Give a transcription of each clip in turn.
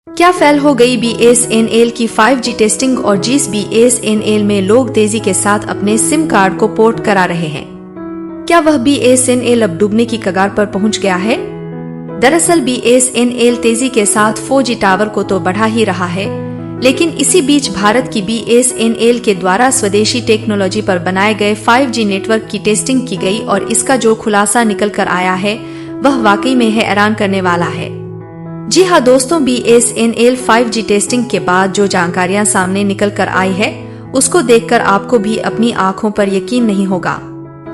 क्या फेल हो गई BSNL की 5G टेस्टिंग और जिस BSNL में लोग तेजी के साथ अपने सिम कार्ड को पोर्ट करा रहे हैं, क्या वह BSNL अब डूबने की कगार पर पहुंच गया है? दरअसल BSNL तेजी के साथ 4G टावर को तो बढ़ा ही रहा है, लेकिन इसी बीच भारत की BSNL के द्वारा स्वदेशी टेक्नोलॉजी पर बनाए गए 5G नेटवर्क की टेस्टिंग की गई और इसका जो खुलासा निकल कर आया है वह वाकई में हैरान करने वाला है। जी हाँ दोस्तों, BSNL 5G टेस्टिंग के बाद जो जानकारियां सामने निकल कर आई है उसको देखकर आपको भी अपनी आंखों पर यकीन नहीं होगा।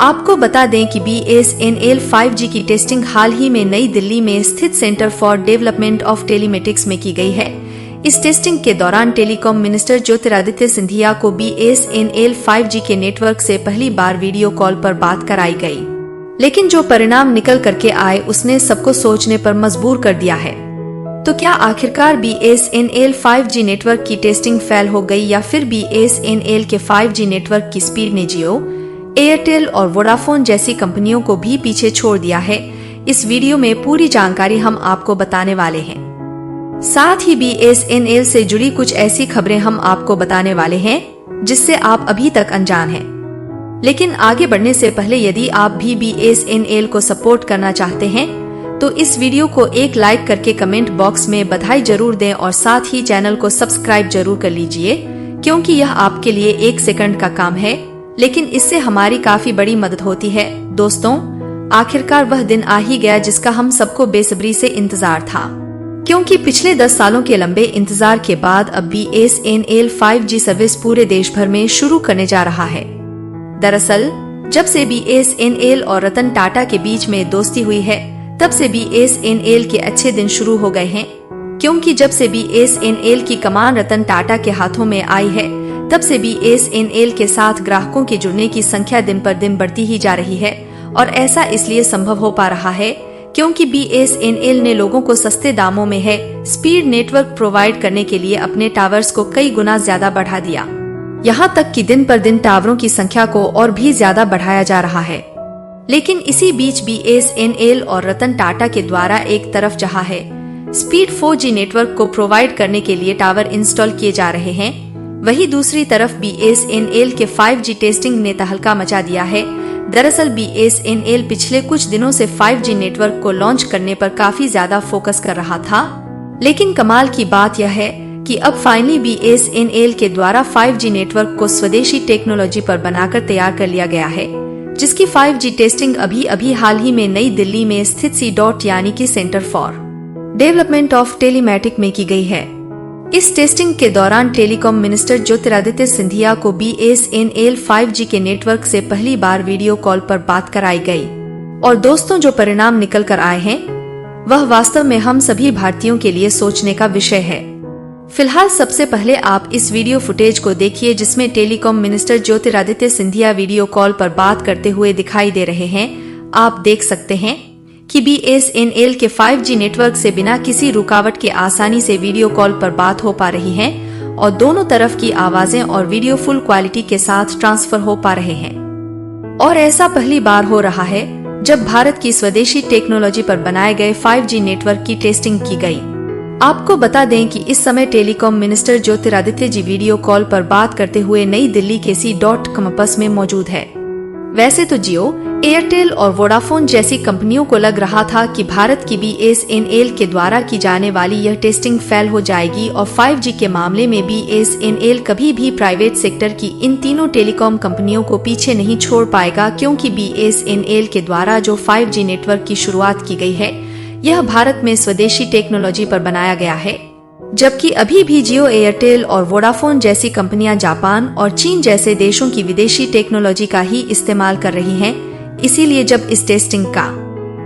आपको बता दें कि BSNL 5G की टेस्टिंग हाल ही में नई दिल्ली में स्थित centre for development of telematics में की गई है। इस टेस्टिंग के दौरान टेलीकॉम मिनिस्टर ज्योतिरादित्य सिंधिया को BSNL 5G के नेटवर्क से पहली बार वीडियो कॉल पर बात कराई गई, लेकिन जो परिणाम निकल करके आए उसने सबको सोचने पर मजबूर कर दिया है। तो क्या आखिरकार BSNL 5G नेटवर्क की टेस्टिंग फेल हो गई या फिर BSNL के 5G नेटवर्क की स्पीड ने जियो, एयरटेल और वोडाफोन जैसी कंपनियों को भी पीछे छोड़ दिया है? इस वीडियो में पूरी जानकारी हम आपको बताने वाले हैं। साथ ही BSNL से जुड़ी कुछ ऐसी खबरें हम आपको बताने वाले हैं जिससे आप अभी तक अनजान हैं। लेकिन आगे बढ़ने से पहले यदि आप भी BSNL को सपोर्ट करना चाहते हैं तो इस वीडियो को एक लाइक करके कमेंट बॉक्स में बधाई जरूर दें और साथ ही चैनल को सब्सक्राइब जरूर कर लीजिए, क्योंकि यह आपके लिए 1 सेकंड का काम है, लेकिन इससे हमारी काफी बड़ी मदद होती है। दोस्तों, आखिरकार वह दिन आ ही गया जिसका हम सबको बेसब्री से इंतजार था, क्योंकि पिछले 10 सालों के लंबे इंतजार के बाद अब BSNL 5G सर्विस पूरे देश भर में शुरू करने जा रहा है। दरअसल जब से BSNL और रतन टाटा के बीच में दोस्ती हुई है तब से BSNL के अच्छे दिन शुरू हो गए हैं, क्योंकि जब से BSNL की कमान रतन टाटा के हाथों में आई है तब से BSNL के साथ ग्राहकों के जुड़ने की संख्या दिन पर दिन बढ़ती ही जा रही है। और ऐसा इसलिए संभव हो पा रहा है क्योंकि BSNL ने लोगों को सस्ते दामों में है स्पीड नेटवर्क प्रोवाइड करने के लिए अपने टावर्स को कई गुना ज्यादा बढ़ा दिया। यहाँ तक कि दिन पर दिन टावरों की संख्या को और भी ज्यादा बढ़ाया जा रहा है। लेकिन इसी बीच BSNL और रतन टाटा के द्वारा एक तरफ जहां है स्पीड 4G नेटवर्क को प्रोवाइड करने के लिए टावर इंस्टॉल किए जा रहे हैं, वहीं दूसरी तरफ BSNL के 5G टेस्टिंग ने तहलका मचा दिया है। दरअसल BSNL पिछले कुछ दिनों से 5G नेटवर्क को लॉन्च करने पर काफी ज्यादा फोकस कर रहा था, लेकिन कमाल की बात यह है कि अब फाइनली BSNL के द्वारा 5G नेटवर्क को स्वदेशी टेक्नोलॉजी पर बनाकर तैयार कर लिया गया है, जिसकी 5G टेस्टिंग अभी हाल ही में नई दिल्ली में स्थित C यानी कि centre for development of telematic में की गई है। इस टेस्टिंग के दौरान टेलीकॉम मिनिस्टर ज्योतिरादित्य सिंधिया को BSNL 5G के नेटवर्क से पहली बार वीडियो कॉल पर बात कराई गई। और दोस्तों, जो परिणाम निकल कर आए हैं वह वास्तव में हम सभी भारतीयों के लिए सोचने का विषय है। फिलहाल सबसे पहले आप इस वीडियो फुटेज को देखिए जिसमें telecom minister Jyotiraditya Scindia video call पर बात करते हुए दिखाई दे रहे हैं। आप देख सकते हैं कि BSNL के 5G नेटवर्क से बिना किसी रुकावट के आसानी से वीडियो कॉल पर बात हो पा रही है और दोनों तरफ की आवाजें और वीडियो फुल क्वालिटी के साथ ट्रांसफर हो पा रहे हैं। और ऐसा पहली बार हो रहा है जब भारत की स्वदेशी टेक्नोलॉजी पर बनाए गए 5G नेटवर्क की टेस्टिंग की गई। आपको बता दें कि इस समय टेलीकॉम मिनिस्टर ज्योतिरादित्य जी वीडियो कॉल पर बात करते हुए नई दिल्ली के C कैंपस में मौजूद है। वैसे तो जियो, एयरटेल और वोडाफोन जैसी कंपनियों को लग रहा था कि भारत की BSNL के द्वारा की जाने वाली यह टेस्टिंग फेल हो जाएगी और 5G के मामले में BSNL कभी भी प्राइवेट सेक्टर की इन तीनों टेलीकॉम कंपनियों को पीछे नहीं छोड़ पाएगा, क्योंकि BSNL के द्वारा जो 5G नेटवर्क की शुरुआत की गई है यह भारत में स्वदेशी टेक्नोलॉजी पर बनाया गया है, जबकि अभी भी जियो, एयरटेल और वोडाफोन जैसी कंपनियां जापान और चीन जैसे देशों की विदेशी टेक्नोलॉजी का ही इस्तेमाल कर रही हैं। इसीलिए जब इस टेस्टिंग का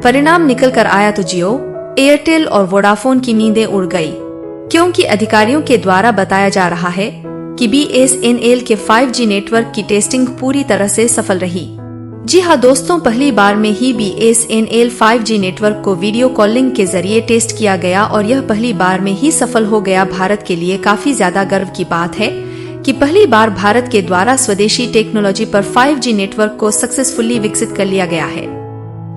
परिणाम निकल कर आया तो जियो, एयरटेल और वोडाफोन की नींदें उड़ गई, क्योंकि अधिकारियों के द्वारा बताया जा रहा है कि BSNL के 5G नेटवर्क की टेस्टिंग पूरी तरह से सफल रही। जी हाँ दोस्तों, पहली बार में ही BSNL 5G नेटवर्क को वीडियो कॉलिंग के जरिए टेस्ट किया गया और यह पहली बार में ही सफल हो गया। भारत के लिए काफी ज्यादा गर्व की बात है कि पहली बार भारत के द्वारा स्वदेशी टेक्नोलॉजी पर 5G नेटवर्क को सक्सेसफुली विकसित कर लिया गया है।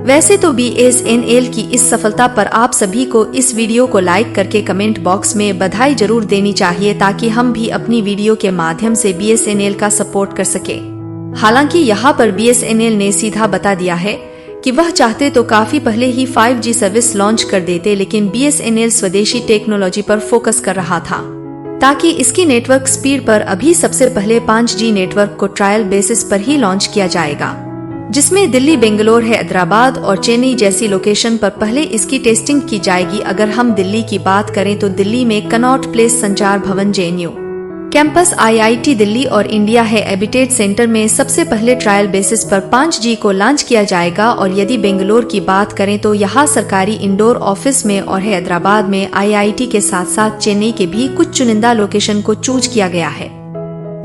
वैसे तो BSNL की इस सफलता पर आप सभी को इस वीडियो को लाइक करके कमेंट बॉक्स में बधाई जरूर देनी चाहिए, ताकि हम भी अपनी वीडियो के माध्यम से BSNL का सपोर्ट कर सके। हालांकि यहाँ पर BSNL ने सीधा बता दिया है कि वह चाहते तो काफी पहले ही 5G सर्विस लॉन्च कर देते, लेकिन BSNL स्वदेशी टेक्नोलॉजी पर फोकस कर रहा था ताकि इसकी नेटवर्क स्पीड पर अभी सबसे पहले 5G नेटवर्क को ट्रायल बेसिस पर ही लॉन्च किया जाएगा, जिसमें दिल्ली, बेंगलोर, हैदराबाद और चेन्नई जैसी लोकेशन पर पहले इसकी टेस्टिंग की जाएगी। अगर हम दिल्ली की बात करें तो दिल्ली में कनॉट प्लेस संचार भवन JNU कैंपस, IIT दिल्ली और इंडिया है हैबिटेट सेंटर में सबसे पहले ट्रायल बेसिस पर 5G को लॉन्च किया जाएगा। और यदि बेंगलोर की बात करें तो यहाँ सरकारी इंडोर ऑफिस में और हैदराबाद में IIT के साथ साथ चेन्नई के भी कुछ चुनिंदा लोकेशन को चूज किया गया है,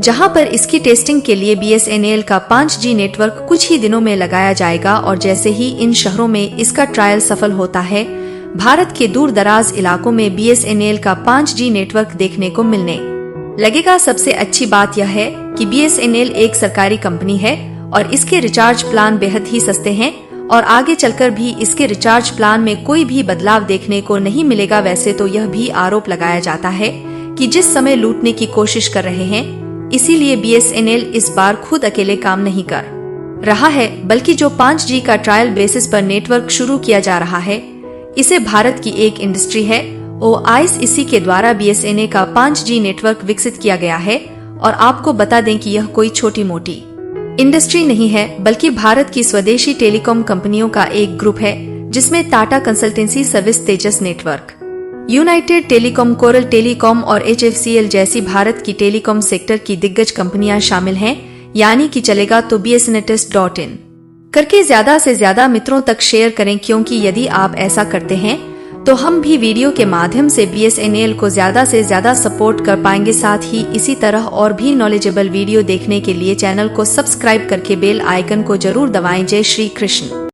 जहां पर इसकी टेस्टिंग के लिए BSNL का 5G नेटवर्क कुछ ही दिनों में लगाया जाएगा। और जैसे ही इन शहरों में इसका ट्रायल सफल होता है, भारत के दूर दराज इलाकों में BSNL का 5G नेटवर्क देखने को मिलने लगेगा। सबसे अच्छी बात यह है कि BSNL एक सरकारी कंपनी है और इसके रिचार्ज प्लान बेहद ही सस्ते हैं और आगे चलकर भी इसके रिचार्ज प्लान में कोई भी बदलाव देखने को नहीं मिलेगा। वैसे तो यह भी आरोप लगाया जाता है कि जिस समय लूटने की कोशिश कर रहे हैं, इसीलिए BSNL इस बार खुद अकेले काम नहीं कर रहा है, बल्कि जो 5G का ट्रायल बेसिस पर नेटवर्क शुरू किया जा रहा है, इसे भारत की एक इंडस्ट्री है OIS, इसी के द्वारा BSNL का 5G नेटवर्क विकसित किया गया है। और आपको बता दें कि यह कोई छोटी मोटी इंडस्ट्री नहीं है, बल्कि भारत की स्वदेशी टेलीकॉम कंपनियों का एक ग्रुप है, जिसमें Tata Consultancy Service, Tejas Network, United Telecom, Coral Telecom और HFCL जैसी भारत की टेलीकॉम सेक्टर की दिग्गज कंपनियां शामिल हैं। यानी कि चलेगा तो bsnetest.in करके ज्यादा से ज्यादा मित्रों तक शेयर करें, क्योंकि यदि आप ऐसा करते हैं तो हम भी वीडियो के माध्यम से BSNL को ज्यादा से ज्यादा सपोर्ट कर पाएंगे। साथ ही इसी तरह और भी नॉलेजेबल वीडियो देखने के लिए चैनल को सब्सक्राइब करके बेल आइकन को जरूर दबाएं। जय श्री कृष्ण।